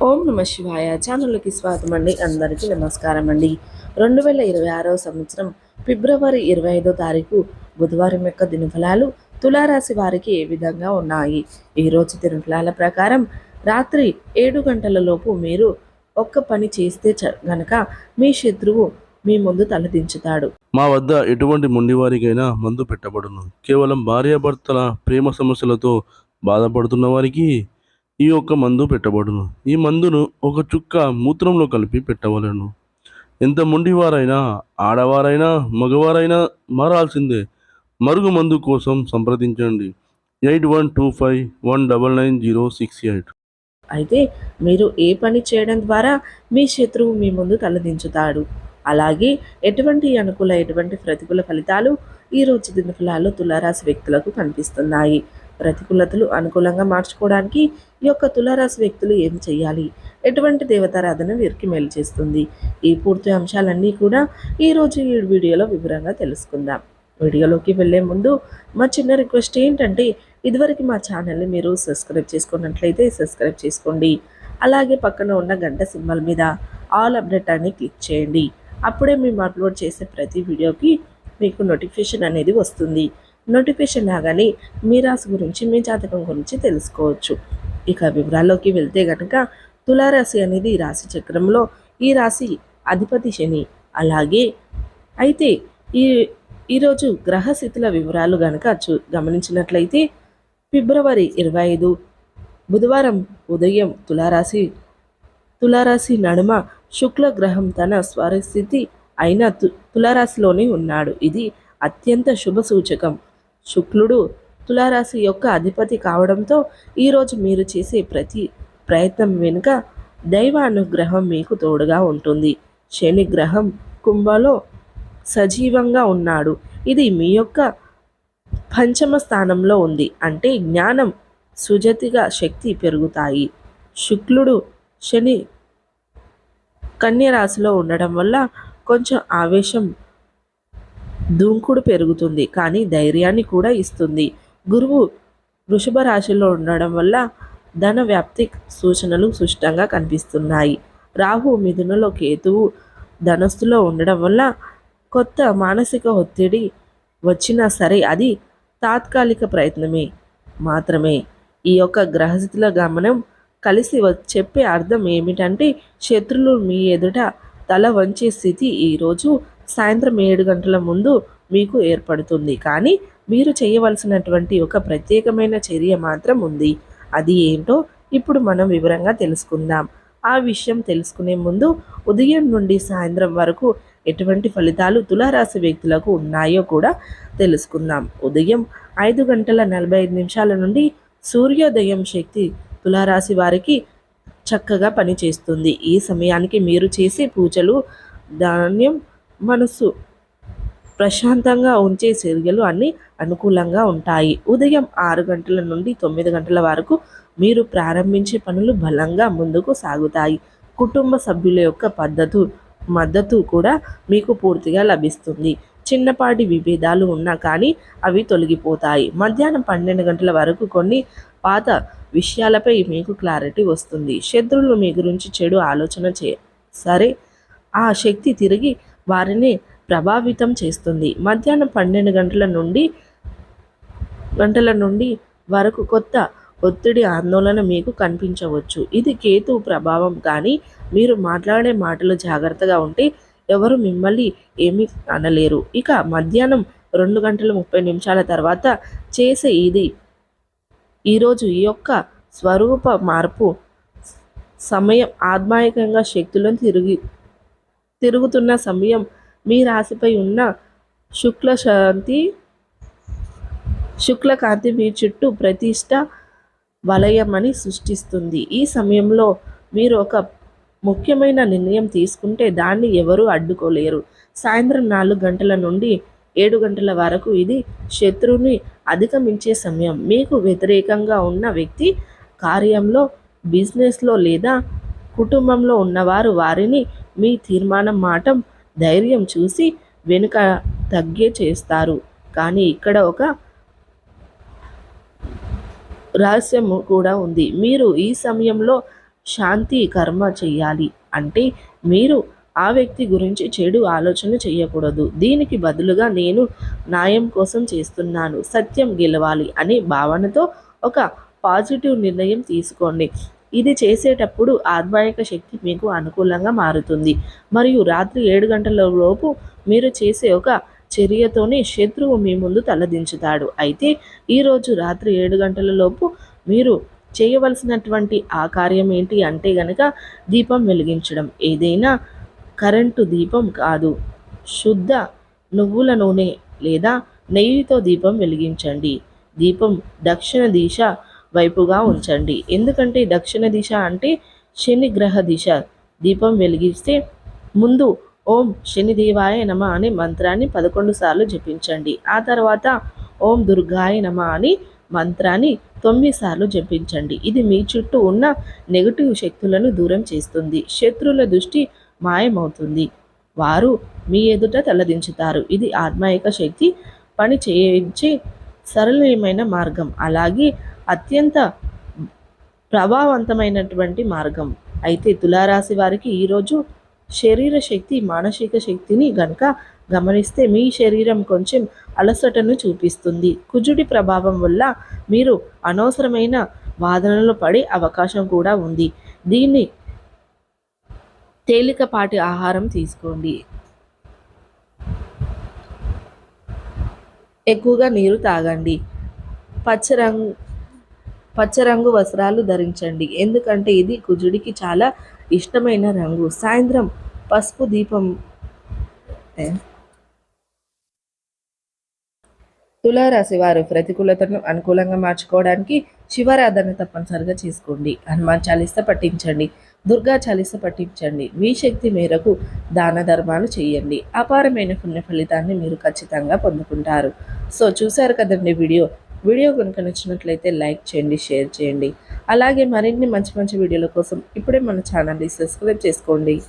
ఓం నమ శివాయ ఛానల్కి స్వాగతం అండి. అందరికీ నమస్కారం అండి. 2026 సంవత్సరం ఫిబ్రవరి 25 తారీఖు బుధవారం యొక్క దినఫలాలు తులారాశి వారికి ఏ విధంగా ఉన్నాయి? ఈరోజు దినఫలాల ప్రకారం రాత్రి 7 గంటల లోపు మీరు ఒక్క పని చేస్తే గనక మీ శత్రువు మీ ముందు తలదించుతాడు. మా వద్ద ఎటువంటి మొండివారికైనా మందు పెట్టబడును. కేవలం భార్యాభర్తల ప్రేమ సమస్యలతో బాధపడుతున్న వారికి ఈ ఒక్క మందు పెట్టబడును. ఈ మందును ఒక చుక్క మూత్రంలో కలిపి పెట్టవలను. ఎంత మొండివారైనా, ఆడవారైనా, మగవారైనా మారాల్సిందే. మరుగు మందు కోసం సంప్రదించండి 8125199068. అయితే మీరు ఏ పని చేయడం ద్వారా మీ శత్రువు మీ ముందు తలదించుతాడు. అలాగే ఎటువంటి అనుకూల ఎటువంటి ప్రతికూల ఫలితాలు ఈరోజు దినఫలాల్లో తులారాశి వ్యక్తులకు కనిపిస్తున్నాయి. ప్రతికూలతలు అనుకూలంగా మార్చుకోవడానికి ఈ యొక్క తులారాశి వ్యక్తులు ఏం చేయాలి, ఎటువంటి దేవతారాధన వీరికి మేలు చేస్తుంది, ఈ పూర్తి అంశాలన్నీ కూడా ఈరోజు ఈ వీడియోలో వివరంగా తెలుసుకుందాం. వీడియోలోకి వెళ్ళే ముందు మా చిన్న రిక్వెస్ట్ ఏంటంటే, ఇదివరకు మా ఛానల్ని మీరు సబ్స్క్రైబ్ చేసుకున్నట్లయితే సబ్స్క్రైబ్ చేసుకోండి. అలాగే పక్కన ఉన్న గంట సింబల్ మీద ఆల్ అప్డేట్ అని క్లిక్ చేయండి. అప్పుడే మేము అప్లోడ్ చేసే ప్రతి వీడియోకి మీకు నోటిఫికేషన్ అనేది వస్తుంది. నోటిఫికేషన్ రాగానే మీ రాశి గురించి, మీ జాతకం గురించి తెలుసుకోవచ్చు. ఇక వివరాల్లోకి వెళ్తే కనుక తులారాశి అనేది ఈ రాశి చక్రంలో ఈ రాశి అధిపతి శని. అలాగే అయితే ఈరోజు గ్రహస్థితుల వివరాలు కనుక గమనించినట్లయితే ఫిబ్రవరి 25 బుధవారం ఉదయం తులారాశి నడుమ శుక్లగ్రహం తన స్వరస్థితి అయిన తులారాశిలోనే ఉన్నాడు. ఇది అత్యంత శుభ సూచకం. శుక్లుడు తులారాశి యొక్క అధిపతి కావడంతో ఈరోజు మీరు చేసే ప్రతి ప్రయత్నం వెనుక దైవ అనుగ్రహం మీకు తోడుగా ఉంటుంది. శని గ్రహం కుంభలో సజీవంగా ఉన్నాడు. ఇది మీ యొక్క పంచమ స్థానంలో ఉంది. అంటే జ్ఞానం, సుజతిగా శక్తి పెరుగుతాయి. శుక్లుడు శని కన్య రాశిలో ఉండడం వల్ల కొంచెం ఆవేశం, దూకుడు పెరుగుతుంది, కానీ ధైర్యాన్ని కూడా ఇస్తుంది. గురువు వృషభ రాశిలో ఉండడం వల్ల ధన వ్యాప్తి సూచనలు స్పష్టంగా కనిపిస్తున్నాయి. రాహు మిథునలో, కేతువు ధనస్సులో ఉండడం వల్ల కొత్త మానసిక ఒత్తిడి వచ్చినా సరే అది తాత్కాలిక ప్రయత్నమే మాత్రమే. ఈ యొక్క గ్రహస్థితుల గమనం కలిసి చెప్పే అర్థం ఏమిటంటే, శత్రులు మీ ఎదుట తల వంచే స్థితి ఈరోజు సాయంత్రం 7 గంటల ముందు మీకు ఏర్పడుతుంది. కానీ మీరు చేయవలసినటువంటి ఒక ప్రత్యేకమైన చర్య మాత్రం ఉంది. అది ఏంటో ఇప్పుడు మనం వివరంగా తెలుసుకుందాం. ఆ విషయం తెలుసుకునే ముందు ఉదయం నుండి సాయంత్రం వరకు ఎటువంటి ఫలితాలు తులారాశి వ్యక్తులకు ఉన్నాయో కూడా తెలుసుకుందాం. ఉదయం 5:45 నుండి సూర్యోదయం శక్తి తులారాశి వారికి చక్కగా పనిచేస్తుంది. ఈ సమయానికి మీరు చేసే పూజలు, ధాన్యం, మనసు ప్రశాంతంగా ఉంచే చర్యలు అన్నీ అనుకూలంగా ఉంటాయి. ఉదయం 6 గంటల నుండి 9 గంటల వరకు మీరు ప్రారంభించే పనులు బలంగా ముందుకు సాగుతాయి. కుటుంబ సభ్యుల యొక్క మద్దతు కూడా మీకు పూర్తిగా లభిస్తుంది. చిన్నపాటి విభేదాలు ఉన్నా కానీ అవి తొలగిపోతాయి. మధ్యాహ్నం 12 గంటల వరకు కొన్ని పాత విషయాలపై మీకు క్లారిటీ వస్తుంది. శత్రువులు మీ గురించి చెడు ఆలోచన సరే ఆ శక్తి తిరిగి వారిని ప్రభావితం చేస్తుంది. మధ్యాహ్నం 12 గంటల నుండి వరకు కొత్త ఒత్తిడి, ఆందోళన మీకు కనిపించవచ్చు. ఇది కేతు ప్రభావం. కానీ మీరు మాట్లాడే మాటలు జాగ్రత్తగా ఉంటే ఎవరు మిమ్మల్ని ఏమీ అనలేరు. ఇక మధ్యాహ్నం 2:30 తర్వాత చేసే ఈరోజు ఈ యొక్క స్వరూప మార్పు సమయం ఆత్మాయకంగా శక్తులను తిరుగుతున్న సమయం. మీ రాశిపై ఉన్న శుక్లకాంతి మీ చుట్టూ ప్రతిష్ట వలయమని సృష్టిస్తుంది. ఈ సమయంలో మీరు ఒక ముఖ్యమైన నిర్ణయం తీసుకుంటే దాన్ని ఎవరూ అడ్డుకోలేరు. సాయంత్రం 4 గంటల నుండి 7 గంటల వరకు ఇది శత్రువుని అధిగమించే సమయం. మీకు వ్యతిరేకంగా ఉన్న వ్యక్తి కార్యంలో, బిజినెస్లో లేదా కుటుంబంలో ఉన్నవారు వారిని మీ తీర్మానం, మాట, ధైర్యం చూసి వెనుక తగ్గే చేస్తారు. కానీ ఇక్కడ ఒక రహస్యం కూడా ఉంది. మీరు ఈ సమయంలో శాంతి కర్మ చెయ్యాలి. అంటే మీరు ఆ వ్యక్తి గురించి చెడు ఆలోచన చేయకూడదు. దీనికి బదులుగా నేను న్యాయం కోసం చేస్తున్నాను, సత్యం గెలవాలి అనే భావనతో ఒక పాజిటివ్ నిర్ణయం తీసుకోండి. ఇది చేసేటప్పుడు ఆధ్యాత్మిక శక్తి మీకు అనుకూలంగా మారుతుంది. మరియు రాత్రి 7 గంటల లోపు మీరు చేసే ఒక చర్యతోనే శత్రువు మీ ముందు తలదించుతాడు. అయితే ఈరోజు రాత్రి 7 గంటల లోపు మీరు చేయవలసినటువంటి ఆ కార్యం ఏంటి అంటే గనక దీపం వెలిగించడం. ఏదైనా కరెంటు దీపం కాదు, శుద్ధ నువ్వుల నూనె లేదా నెయ్యితో దీపం వెలిగించండి. దీపం దక్షిణ దిశ వైపుగా ఉంచండి. ఎందుకంటే దక్షిణ దిశ అంటే శని గ్రహ దిశ. దీపం వెలిగిస్తే ముందు ఓం శనిదేవాయ నమ అనే మంత్రాన్ని 11 సార్లు జపించండి. ఆ తర్వాత ఓం దుర్గాయ నమ అని మంత్రాన్ని 9 సార్లు జపించండి. ఇది మీ చుట్టూ ఉన్న నెగటివ్ శక్తులను దూరం చేస్తుంది. శత్రువుల దృష్టి మాయమవుతుంది. వారు మీ ఎదుట తలదించుతారు. ఇది ఆత్మాయిక శక్తి పని చేయించే సరళమైన మార్గం, అలాగే అత్యంత ప్రభావవంతమైనటువంటి మార్గం. అయితే తులారాశి వారికి ఈరోజు శరీర శక్తి మానసిక శక్తిని గనక గమనిస్తే మీ శరీరం కొంచెం అలసటను చూపిస్తుంది. కుజుడి ప్రభావం వల్ల మీరు అనవసరమైన వాదనలు పడే అవకాశం కూడా ఉంది. దీన్ని తేలికపాటి ఆహారం తీసుకోండి. ఎక్కువగా నీరు తాగండి. పచ్చరంగు వస్త్రాలు ధరించండి, ఎందుకంటే ఇది కుజుడికి చాలా ఇష్టమైన రంగు. సాయంత్రం పసుపు దీపం. తులారాశి వారు ప్రతికూలతను అనుకూలంగా మార్చుకోవడానికి శివారాధన తప్పనిసరిగా చేసుకోండి. హనుమాన్ చాలీసా పఠించండి, దుర్గా చాలీసా పఠించండి. మీ శక్తి మేరకు దాన ధర్మాలు చేయండి. అపారమైన పుణ్య ఫలితాన్ని మీరు ఖచ్చితంగా పొందుకుంటారు. సో చూశారు కదండి వీడియో కనుక నచ్చినట్లయితే లైక్ చేయండి, షేర్ చేయండి. అలాగే మరిన్ని మంచి మంచి వీడియోల కోసం ఇప్పుడే మన ఛానల్ని సబ్స్క్రైబ్ చేసుకోండి.